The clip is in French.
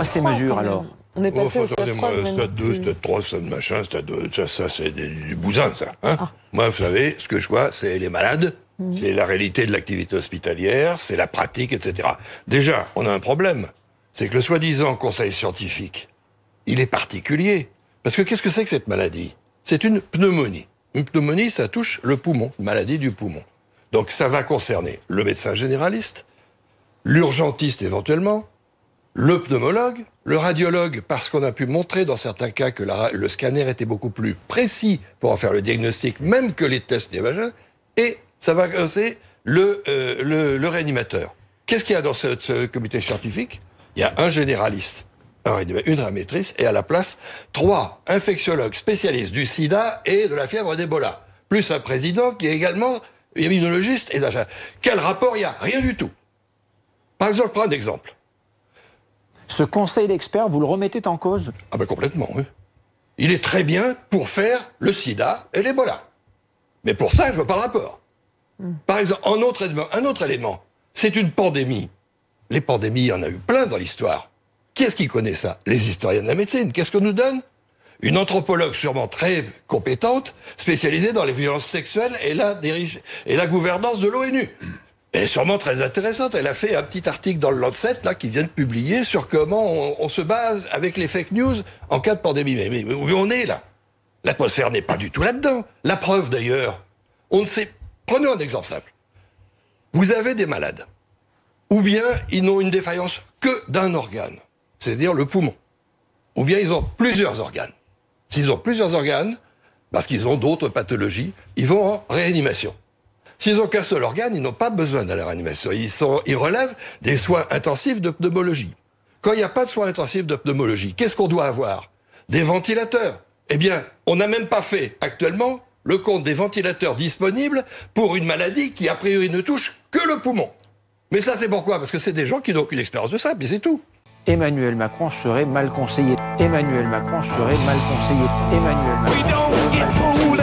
ces mesures alors? On est passé au stade 3. Stade 2, stade 3, stade machin, stade 2, ça c'est du bousin, ça. Hein. Moi, vous savez, ce que je vois, c'est les malades, c'est la réalité de l'activité hospitalière, c'est la pratique, etc. Déjà, on a un problème. C'est que le soi-disant conseil scientifique, il est particulier. Parce que qu'est-ce que c'est que cette maladie? C'est une pneumonie. Une pneumonie, ça touche le poumon, une maladie du poumon. Donc ça va concerner le médecin généraliste, l'urgentiste éventuellement, le pneumologue, le radiologue, parce qu'on a pu montrer dans certains cas que le scanner était beaucoup plus précis pour en faire le diagnostic, même que les tests imagins, et ça va causer le réanimateur. Qu'est-ce qu'il y a dans ce comité scientifique? Il y a un généraliste, une réanimatrice, et à la place, 3 infectiologues spécialistes du sida et de la fièvre d'Ebola, plus un président qui est également immunologiste. Et quel rapport il y a? Rien du tout. Par exemple, prends un exemple. Ce conseil d'experts, vous le remettez en cause? Ah ben complètement, oui. Il est très bien pour faire le sida et l'Ebola. Mais pour ça, je veux pas le rapport. Par exemple, un autre élément, c'est une pandémie. Les pandémies, il y en a eu plein dans l'histoire. Qui est-ce qui connaît ça? Les historiens de la médecine. Qu'est-ce qu'on nous donne? Une anthropologue sûrement très compétente, spécialisée dans les violences sexuelles et la gouvernance de l'ONU. Elle est sûrement très intéressante. Elle a fait un petit article dans le Lancet, là, qui vient de publier sur comment on se base avec les fake news en cas de pandémie. Mais où on est, là? L'atmosphère n'est pas du tout là-dedans. La preuve, d'ailleurs, on ne sait... Prenons un exemple simple. Vous avez des malades, ou bien ils n'ont une défaillance que d'un organe, c'est-à-dire le poumon. Ou bien ils ont plusieurs organes. S'ils ont plusieurs organes, parce qu'ils ont d'autres pathologies, ils vont en réanimation. S'ils n'ont qu'un seul organe, ils n'ont pas besoin d'aller en réanimation. Ils relèvent des soins intensifs de pneumologie. Quand il n'y a pas de soins intensifs de pneumologie, qu'est-ce qu'on doit avoir? Des ventilateurs. Eh bien, on n'a même pas fait actuellement le compte des ventilateurs disponibles pour une maladie qui, a priori, ne touche que le poumon. Mais ça, c'est pourquoi? Parce que c'est des gens qui n'ont aucune expérience de ça, puis c'est tout. Emmanuel Macron serait mal conseillé. Emmanuel Macron serait mal conseillé. Emmanuel Macron serait mal conseillé.